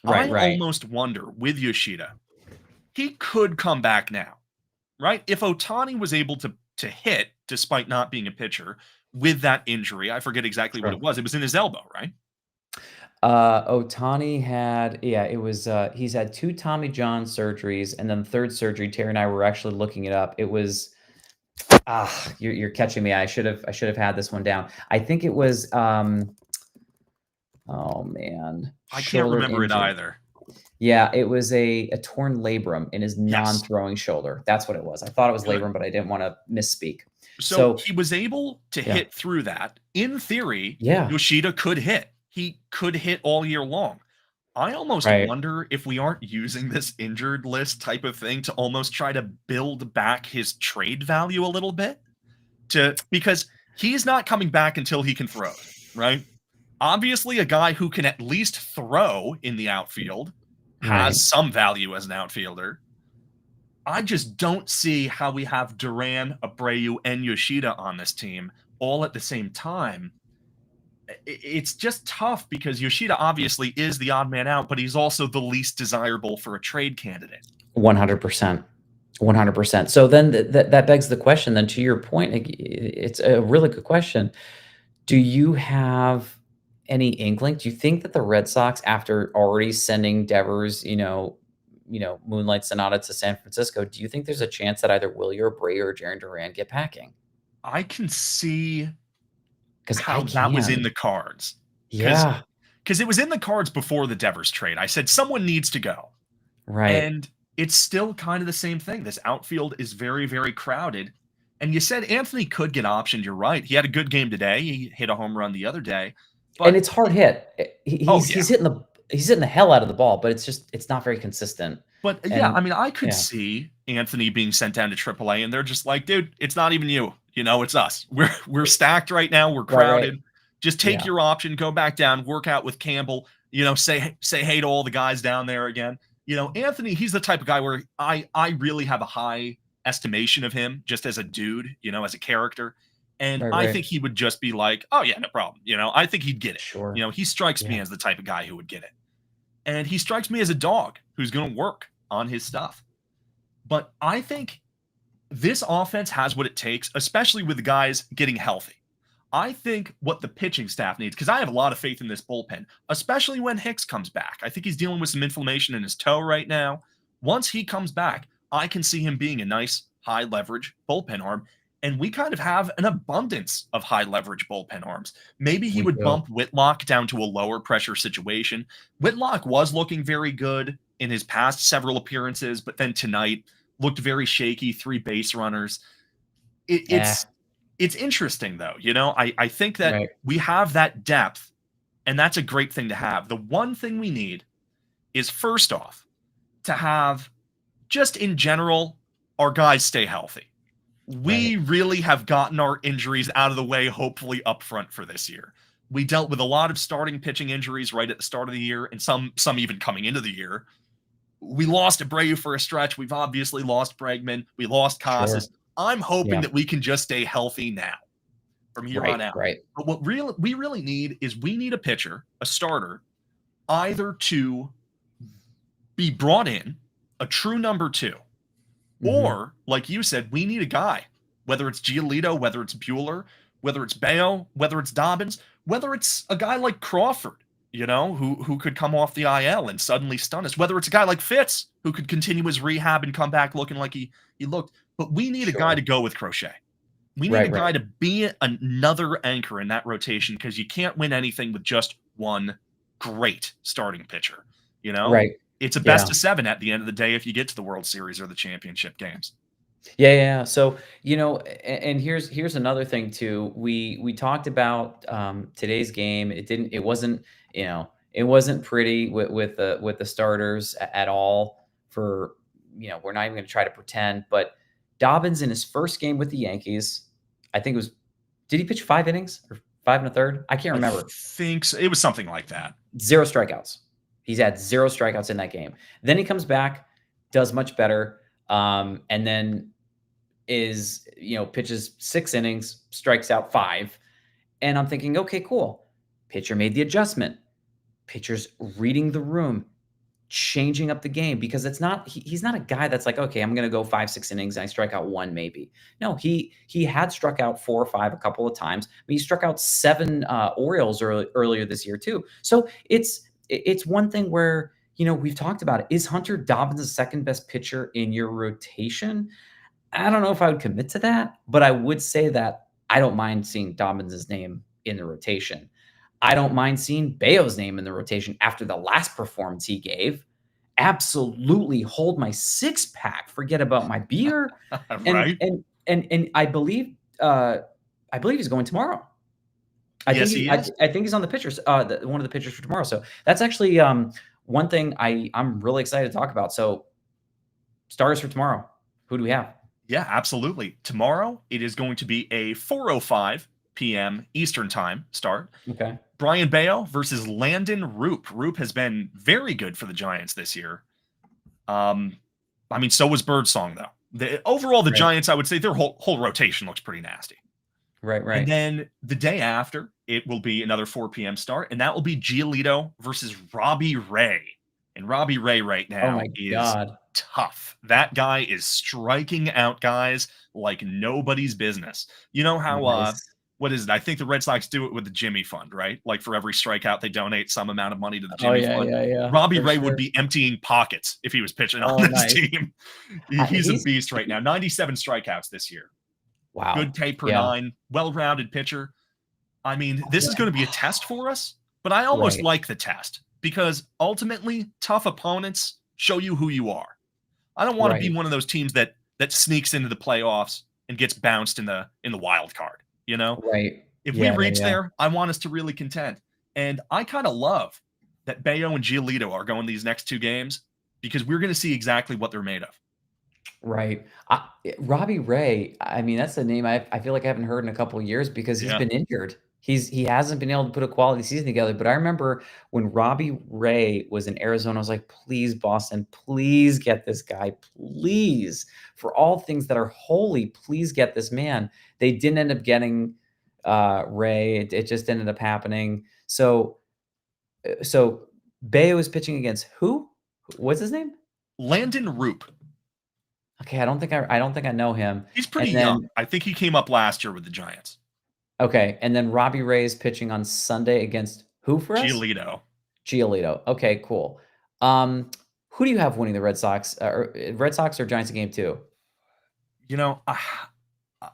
Right, I right. almost wonder with Yoshida, he could come back now, right? If Otani was able to hit despite not being a pitcher with that injury, I forget exactly what it Sure. was. It was in his elbow, right? Ohtani had yeah, it was, he's had 2 Tommy John surgeries, and then the 3rd surgery, Terry and I were actually looking it up. It was you're catching me. I should have had this one down. I think it was, oh, man, I can't shoulder remember it injury. either. Yeah, it was a torn labrum in his Yes, non-throwing shoulder. That's what it was. I thought it was good. labrum, but I didn't wanna misspeak. So So he was able to yeah. hit through that. In theory, Yeah. Yoshida could hit. He could hit all year long. I almost Right. wonder if we aren't using this injured list type of thing to almost try to build back his trade value a little bit to because he's not coming back until he can throw, right? Obviously, a guy who can at least throw in the outfield Right. has some value as an outfielder. I just don't see how we have Duran, Abreu, and Yoshida on this team all at the same time. It's just tough because Yoshida obviously is the odd man out, but he's also the least desirable for a trade candidate. 100%. 100%. So then that begs the question then to your point, like, it's a really good question. Do you have any inkling? Do you think that the Red Sox, after already sending Devers, Moonlight Sonata to San Francisco, do you think there's a chance that either Willie or Bray or Jarren Duran get packing? I can see Because I how that was in can. the cards because Yeah. it was in the cards before the Devers trade. I said someone needs to go. Right. And it's still kind of the same thing. This outfield is very, very crowded. And you said Anthony could get optioned. You're right. He had a good game today. He hit a home run the other day. And But it's hard hit. oh He's yeah. hitting the hell out of the ball, but it's not very consistent. But yeah, I And mean, I could yeah. see Anthony being sent down to AAA, and they're just like, dude, it's not even you. It's us. We're stacked right now. We're Right, right. crowded. Just take Yeah. your option, go back down, work out with Campbell. Say hey to all the guys down there again. Anthony, he's the type of guy where I really have a high estimation of him just as a dude, as a character. And Right, I right. think he would just be like, oh yeah, no problem. I think he'd get it. Sure. He strikes me Yeah. as the type of guy who would get it. And he strikes me as a dog who's going to work on his stuff. But I think this offense has what it takes, especially with the guys getting healthy. I think what the pitching staff needs, because I have a lot of faith in this bullpen, especially when Hicks comes back. I think he's dealing with some inflammation in his toe right now. Once he comes back, I can see him being a nice high leverage bullpen arm. And we kind of have an abundance of high leverage bullpen arms. Maybe he We would do. bump Whitlock down to a lower pressure situation. Whitlock was looking very good in his past several appearances, but then tonight looked very shaky, 3 base runners. It, Eh, it's it's interesting though. I think that right. we have that depth, and that's a great thing to have. The one thing we need is first off to have just in general our guys stay healthy. We Right. really have gotten our injuries out of the way, hopefully up front for this year. We dealt with a lot of starting pitching injuries right at the start of the year, and some even coming into the year. We lost Abreu for a stretch. We've obviously lost Bregman. We lost Sure. Casas. I'm hoping Yeah. that we can just stay healthy now from here on Right, out. right. But what we really need is we need a pitcher, a starter, either to be brought in, a true number two, Mhm. or like you said, we need a guy, whether it's Giolito, whether it's Bueller, whether it's Bayo, whether it's Dobbins, whether it's a guy like Crawford, who could come off the IL and suddenly stun us, whether it's a guy like Fitz who could continue his rehab and come back looking like he looked. But we need a guy Sure. to go with Crochet. We need a Right, guy right. to be another anchor in that rotation because you can't win anything with just one great starting pitcher, you know? Right. It's a best Yeah. of 7 at the end of the day if you get to the World Series or the championship games. Yeah, yeah, yeah. So, and here's another thing too. We talked about today's game. It wasn't, it wasn't pretty with the starters at all for, we're not even going to try to pretend, but Dobbins in his first game with the Yankees, I think it was, did he pitch 5 innings or five and a third? I can't I remember. think so. It was something like that. Zero strikeouts. He's had zero strikeouts in that game. Then he comes back, does much better, and then pitches 6 innings, strikes out five. And I'm thinking, okay, cool. Pitcher made the adjustment. Pitcher's reading the room, changing up the game because he's not a guy that's like, okay, I'm going to go 5, 6 innings and I strike out one maybe. No, he had struck out 4 or 5 a couple of times, but he struck out 7 Orioles earlier this year too. So it's one thing where we've talked about it. Is Hunter Dobbins the second best pitcher in your rotation? I don't know if I would commit to that, but I would say that I don't mind seeing Dobbins' name in the rotation. I don't mind seeing Bayo's name in the rotation after the last performance he gave. Absolutely hold my six pack, forget about my beer. And Right? I believe he's going tomorrow. Yes, he is. I think he's on the pitchers, one of the pitchers for tomorrow. So that's actually one thing I'm really excited to talk about. So starters for tomorrow. Who do we have? Yeah, absolutely. Tomorrow, it is going to be a 4:05 p.m. Eastern Time start. Okay. Brian Bayo versus Landon Roop. Roop has been very good for the Giants this year. I mean, so was Birdsong, though. Overall, the Right. Giants, I would say their whole rotation looks pretty nasty. Right. And Right. then the day after, it will be another 4 p.m. start, and that will be Giolito versus Robbie Ray. And Robbie Ray right Oh now my is God. tough. That guy is striking out guys like nobody's business. You know how Nice. what is it? I think the Red Sox do it with the Jimmy Fund, right? Like for every strikeout, they donate some amount of money to the Oh, Jimmy yeah, Fund. yeah, yeah, Robbie for Ray would sure. be emptying pockets if he was pitching on Oh, this nice. team. He's a He's beast right now. 97 strikeouts this year. Good wow. K per Yeah. nine, well-rounded pitcher. I mean, this is going to be a test for us, but I almost Right, like the test because ultimately, tough opponents show you who you are. I don't want to be right, one of those teams that sneaks into the playoffs and gets bounced in the wild card. You know, right. if we Yeah, yeah, reach yeah. there, I want us to really contend. And I kind of love that Bayo and Giolito are going these next 2 games because we're going to see exactly what they're made of. Right. Robbie Ray, I mean, that's a name I feel like I haven't heard in a couple of years because he's Yeah. been injured. He hasn't been able to put a quality season together, but I remember when Robbie Ray was in Arizona, I was like, "Please, Boston, please get this guy, please. For all things that are holy, please get this man." They didn't end up getting, Ray. It just ended up happening. So Bayo is pitching against who? What's his name? Landon Roop. Okay, I don't think I know him. He's And pretty young. then I think he came up last year with the Giants. okay, and then Robbie Ray is pitching on Sunday against who for us? Giolito. Giolito. Okay, cool. Um, who do you have winning the Red Sox, or Red Sox or Giants in game 2? You know,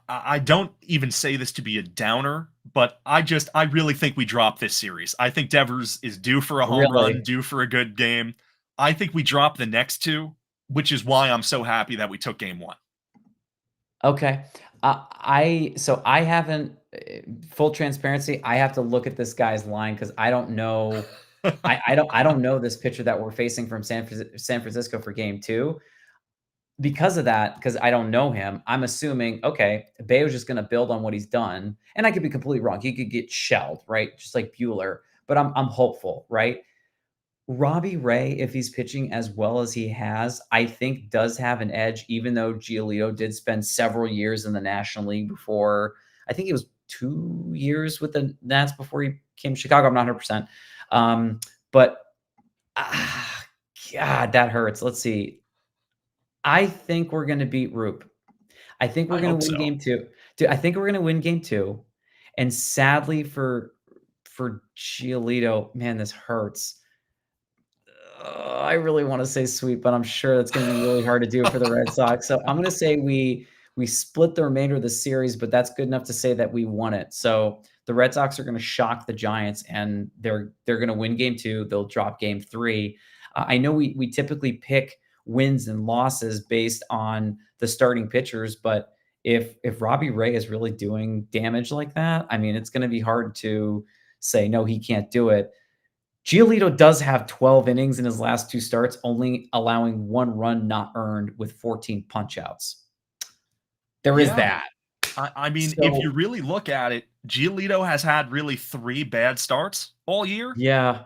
I don't even say this to be a downer, but I really think we drop this series. I think Devers is due for a home run, Really? due for a good game. I think we drop the next 2, which is why I'm so happy that we took game 1. Okay. I haven't full transparency, I have to look at this guy's line because I don't know. I don't know this pitcher that we're facing from San Francisco for game 2. Because of that, because I don't know him, I'm assuming, okay, Bayo's just gonna build on what he's done, and I could be completely wrong. He could get shelled, right? Just like Bueller, but I'm hopeful, right? Robbie Ray, if he's pitching as well as he has, I think does have an edge, even though Giolito did spend several years in the National League before. I think it was 2 years with the Nats before he came to Chicago. I'm not 100%. But ah, God, that hurts. Let's see. I think we're gonna beat Roop. I think we're I gonna hope win so. game 2. Dude, I think we're gonna win game 2, and sadly for Giolito, man, this hurts. I really wanna say sweep, but I'm sure that's gonna be really hard to do for the Red Sox, so I'm gonna say we split the remainder of the series, but that's good enough to say that we won it. So, the Red Sox are gonna shock the Giants, and they're gonna win game 2, they'll drop game 3. I know we typically pick wins and losses based on the starting pitchers, but if Robbie Ray is really doing damage like that, I mean, it's going to be hard to say no, he can't do it. Giolito does have 12 innings in his last 2 starts, only allowing 1 run not earned with 14 punchouts. There is Yeah. that. I mean, if you So, really look at it, Giolito has had really 3 bad starts all year, yeah.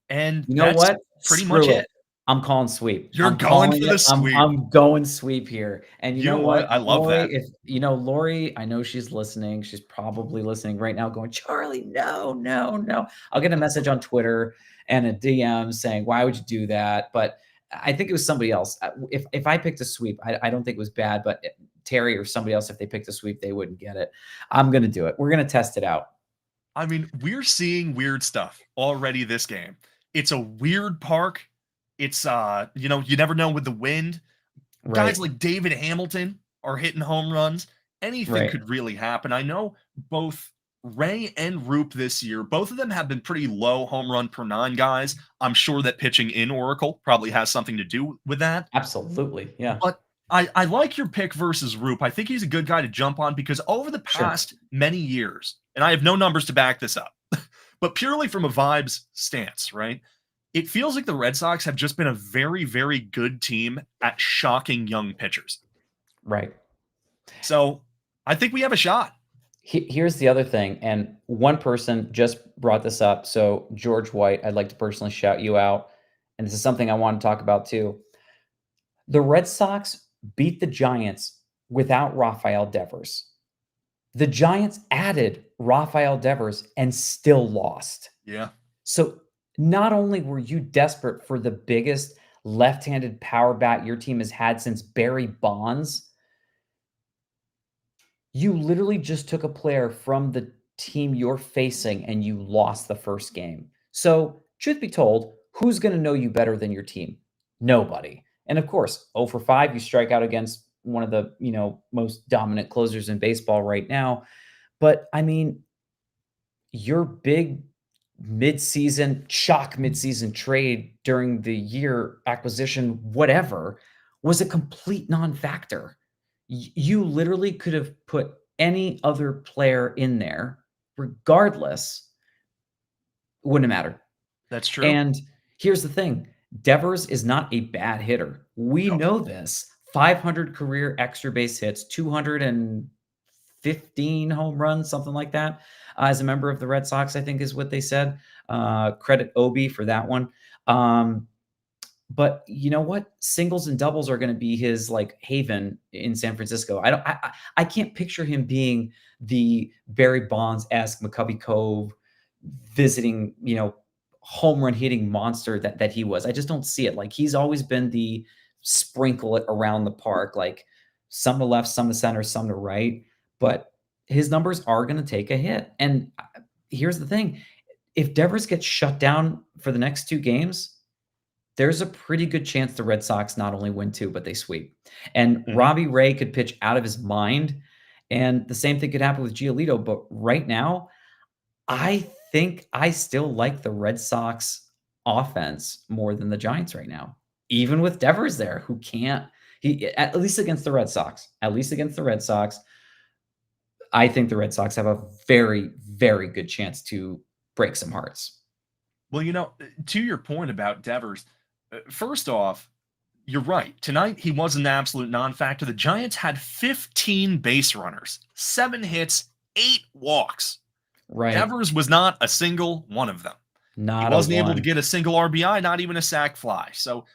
and You know that's what? pretty much Screw it. it. I'm calling sweep. You're I'm going calling for it. the I'm sweep. I'm going sweep here. And you You know know what? what? I love Lori, that. if Lori, I know she's listening. She's probably listening right now going, "Charlie, no, no, no." I'll get a message on Twitter and a DM saying, "Why would you do that?" But I think it was somebody else. If I picked a sweep, I don't think it was bad, but Terry or somebody else, if they picked a sweep, they wouldn't get it. I'm gonna do it. We're gonna test it out. I mean, we're seeing weird stuff already this game. It's a weird park. It's you never know with the wind. Guys Right. like David Hamilton are hitting home runs. Anything Right. could really happen. I know both Ray and Roop this year, both of them have been pretty low home run per nine guys. I'm sure that pitching in Oracle probably has something to do with that. Absolutely. Yeah. But I like your pick versus Roop. I think he's a good guy to jump on because over the Sure. past many years, and I have no numbers to back this up, but purely from a vibes stance, right? It feels like the Red Sox have just been a very, very good team at shocking young pitchers. Right. So I think we have a shot. Here's the other thing, and one person just brought this up. So, George White, I'd like to personally shout you out. And this is something I want to talk about too. The Red Sox beat the Giants without Rafael Devers. The Giants added Rafael Devers and still lost. Yeah, So, not only were you desperate for the biggest left handed power bat your team has had since Barry Bonds, you literally just took a player from the team you're facing and you lost the first game. So, truth be told, who's going to know you better than your team? Nobody. And of course, 0 for 5, you strike out against one of the, most dominant closers in baseball right now. But I mean, your big midseason trade during the year acquisition, whatever, was a complete non-factor. You literally could have put any other player in there, regardless, wouldn't have mattered. that's true. And here's the thing, Devers is not a bad hitter. We No, know this. 500 career extra base hits, 215 home runs, something like that. As a member of the Red Sox, I think is what they said. Credit Obi for that one. But you know what? Singles and doubles are going to be his like haven in San Francisco. I don't. I can't picture him being the Barry Bonds-esque McCovey Cove visiting, home run hitting monster that he was. I just don't see it. Like he's always been the sprinkle it around the park, like some to left, some to center, some to right. But his numbers are going to take a hit. And here's the thing: if Devers gets shut down for the next 2 games, there's a pretty good chance the Red Sox not only win 2, but they sweep. And mhm. Robbie Ray could pitch out of his mind, and the same thing could happen with Giolito. But right now, I think I still like the Red Sox offense more than the Giants right now, even with Devers there, who can't he at least against the Red Sox. At least against the Red Sox, I think the Red Sox have a very, very good chance to break some hearts. Well, to your point about Devers, first off, you're right. Tonight, he was an absolute non factor. The Giants had 15 base runners, 7 hits, 8 walks. Right. Devers was not a single one of them. He Not a wasn't able to one. get a single RBI, not even a sac fly. So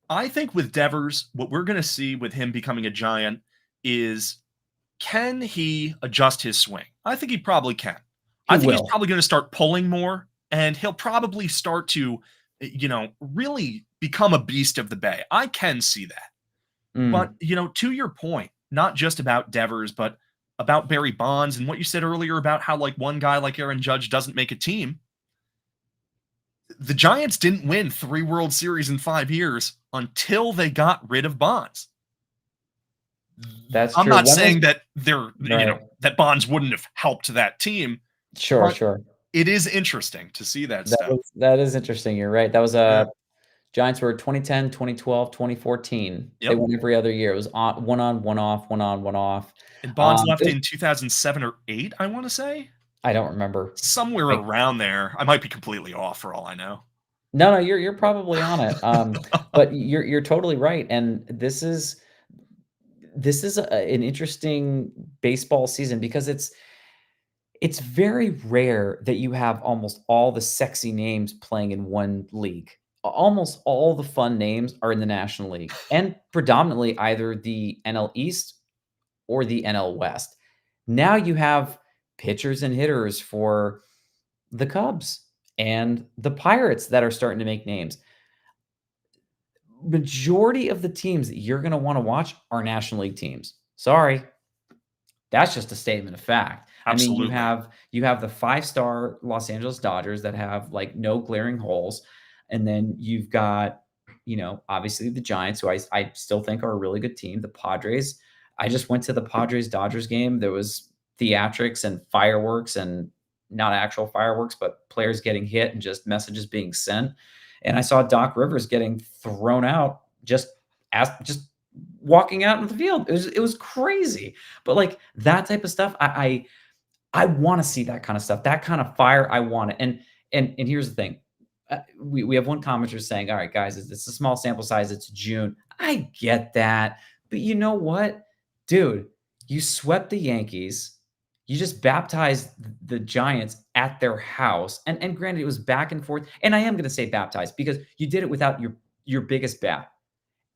I think with Devers, what we're going to see with him becoming a Giant is can he adjust his swing? I think he probably can. He I think he's will. probably going to start pulling more, and he'll probably start to, really become a beast of the Bay. I can see that. But, Mm, to your point, not just about Devers, but about Barry Bonds and what you said earlier about how, like, one guy like Aaron Judge doesn't make a team. The Giants didn't win 3 World Series in 5 years until they got rid of Bonds. that's I'm true. not When was saying that they're, right. that Bonds wouldn't have helped that team, Sure, but sure. it is interesting to see that That stuff. was that is interesting, you're right. That was Yeah. Giants were 2010, 2012, 2014. They Yep. won every other year. It was on, one off, one on, one off. And Bonds It left was in 2007 or 8, I wanna say? I don't remember. Somewhere I around there. I might be completely off for all I know. No, no, you're probably on it. But you're totally right, and this is an interesting baseball season because it's very rare that you have almost all the sexy names playing in one league. Almost all the fun names are in the National League, and predominantly either the NL East or the NL West. Now you have pitchers and hitters for the Cubs and the Pirates that are starting to make names. Majority of the teams that you're gonna wanna watch are National League teams. Sorry, that's just a statement of fact. I mean, you Absolutely. have you have the five-star Los Angeles Dodgers that have, like, no glaring holes, and then you've got, obviously the Giants, who I still think are a really good team, the Padres. I just went to the Padres-Dodgers game. There was theatrics and fireworks and not actual fireworks, but players getting hit and just messages being sent, and I saw Doc Rivers getting thrown out just walking out into the field. It was crazy. But, like, that type of stuff, I wanna see that kinda stuff, that kind of fire, I want it, and here's the thing, we have one commenter saying, "Alright, guys, it's a small sample size, it's June." I get that, but you know what? Dude, you swept the Yankees, you just baptized the Giants at their house, and granted, it was back and forth, and I am gonna say baptized because you did it without your biggest bat.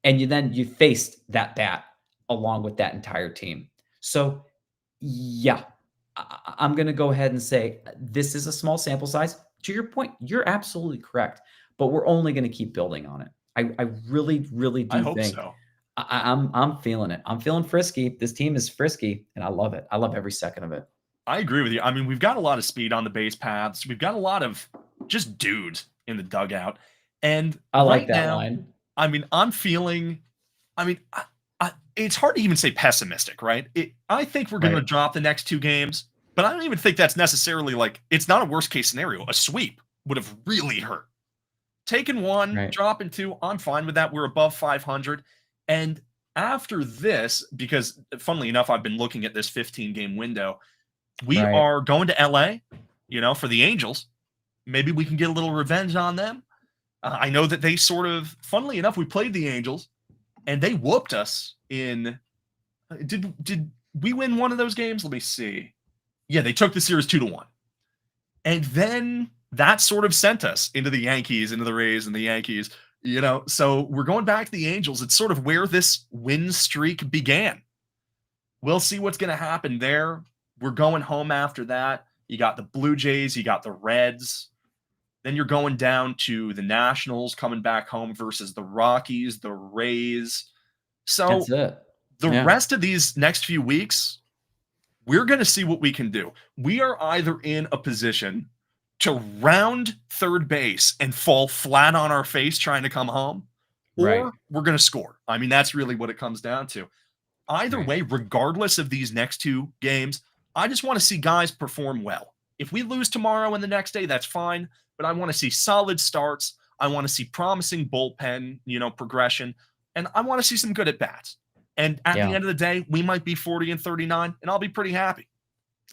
And you faced that bat along with that entire team. So, yeah, I'm gonna go ahead and say this is a small sample size. To your point, you're absolutely correct, but we're only gonna keep building on it. I really, really I do hope think so. I'm feeling it. I'm feeling frisky. This team is frisky, and I love it. I love every second of it. I agree with you. I mean, we've got a lot of speed on the base paths. We've got a lot of just dudes in the dugout. And I like right that now, line. I mean, I'm feeling, I mean, it's hard to even say pessimistic, right? I think we're going to Right, drop the next 2 games, but I don't even think that's necessarily like, it's not a worst case scenario. A sweep would have really hurt. Taking one, right, dropping two, I'm fine with that. We're above 500. And after this, because funnily enough, I've been looking at this 15-game window, we right. are going to LA, for the Angels. Maybe we can get a little revenge on them. I know that they sort of, funnily enough, we played the Angels and they whooped us in. Did we win one of those games? Let me see. Yeah, they took the series 2-1, and then that sort of sent us into the Yankees, into the Rays, and the Yankees. So we're going back to the Angels. It's sort of where this win streak began. We'll see what's going to happen there. We're going home after that. You got the Blue Jays, you got the Reds. Then you're going down to the Nationals, coming back home versus the Rockies, the Rays. That's So it. the Yeah, rest of these next few weeks, we're going to see what we can do. We are either in a position to round third base and fall flat on our face trying to come home, right, or we're going to score. I mean, that's really what it comes down to. Either right. way, regardless of these next 2 games, I just want to see guys perform well. If we lose tomorrow and the next day, that's fine. But I want to see solid starts. I want to see promising bullpen, progression. And I want to see some good at bats. And at the Yeah. end of the day, we might be 40 and 39, and I'll be pretty happy.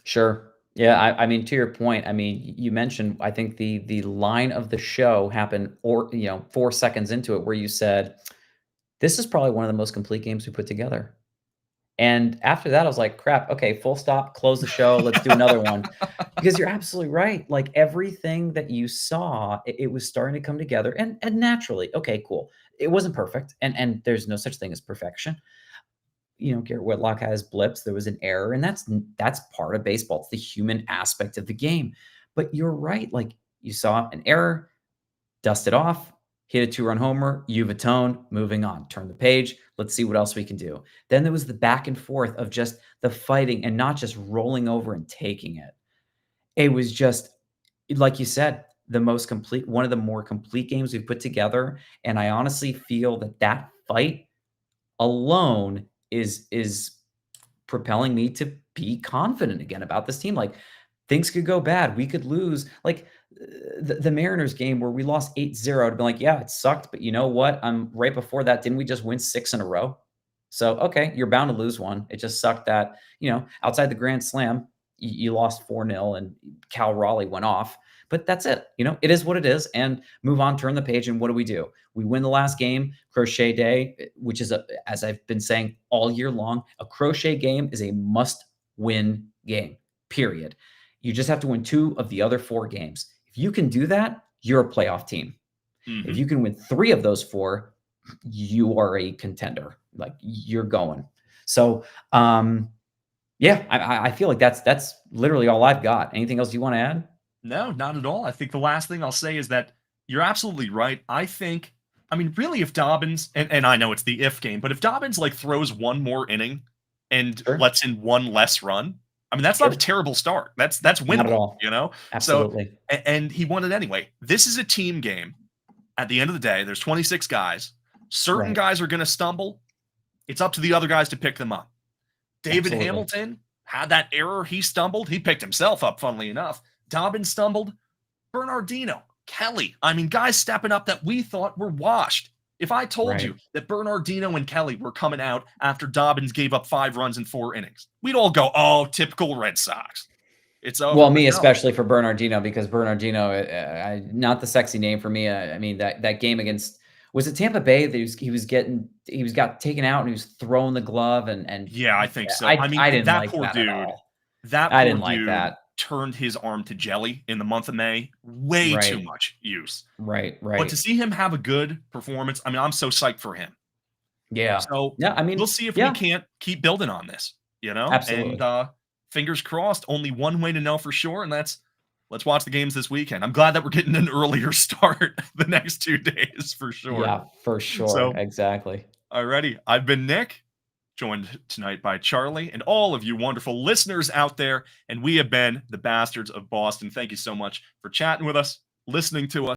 Sure. Yeah, I mean, to your point, I mean, you mentioned, I think the line of the show happened, or 4 seconds into it, where you said, "This is probably one of the most complete games we put together." And after that, I was like, "Crap, okay, full stop, close the show, let's do another one." Because you're absolutely right, like, everything that you saw, it was starting to come together, and naturally, okay, cool. It wasn't perfect, and there's no such thing as perfection. Garrett Whitlock has blips. There was an error, and that's part of baseball. It's the human aspect of the game. But you're right. Like, you saw an error, dust it off, hit a two-run homer, you've atoned, moving on. Turn the page. Let's see what else we can do. Then there was the back and forth of just the fighting and not just rolling over and taking it. It was just, like you said, one of the more complete games we've put together. And I honestly feel that fight alone is propelling me to be confident again about this team. Like, things could go bad. We could lose. Like, the Mariners game where we lost 8-0, to be like, yeah, it sucked, but you know what? Right before that, didn't we just win 6 in a row? So, okay, you're bound to lose one. It just sucked that, outside the grand slam, you lost 4-0 and Cal Raleigh went off. But that's it. It is what it is. And move on, turn the page. And what do? We win the last game, crochet day, which is, as I've been saying all year long, a crochet game is a must win game, period. You just have to win 2 of the other 4 games. If you can do that, you're a playoff team. If Mhm. you can win 3 of those 4, you are a contender. Like, you're going. So, yeah, I feel like that's literally all I've got. Anything else you wanna add? No, not at all. I think the last thing I'll say is that you're absolutely right. I mean, really, if Dobbins, and I know it's the if game, but if Dobbins like throws one more inning and Sure, lets in one less run, I mean, that's not a sure. terrible start. That's Not at winnable, all. you know? So, Absolutely. and he won it anyway. This is a team game. At the end of the day, there's 26 guys. Certain Right. guys are going to stumble. It's up to the other guys to pick them up. David Absolutely. Hamilton had that error. He stumbled. He picked himself up, funnily enough. Dobbins stumbled. Bernardino, Kelly. I mean, guys stepping up that we thought were washed. If I told Right. you that Bernardino and Kelly were coming out after Dobbins gave up 5 runs in 4 innings, we'd all go, oh, typical Red Sox. It's over. Well, But me no. especially for Bernardino, because Bernardino, not the sexy name for me. I mean, that game against, was it Tampa Bay that he was got taken out and he was throwing the glove, and Yeah, I think so. I mean, I didn't like that at all. that I poor didn't like dude that. turned his arm to jelly in the month of May. Way too Right. much use. Right, But to right. see him have a good performance, I mean, I'm so psyched for him. Yeah. So, Yeah, I we'll mean, see if we yeah, can't keep building on this, you know? And, absolutely. fingers crossed, only one way to know for sure, and that's let's watch the games this weekend. I'm glad that we're getting an earlier start the next 2 days for sure. Yeah, for sure. So, Exactly. alrighty. I've been Nick, joined tonight by Charlie and all of you wonderful listeners out there, and we have been the Bastards of Boston. Thank you so much for chatting with us, listening to us.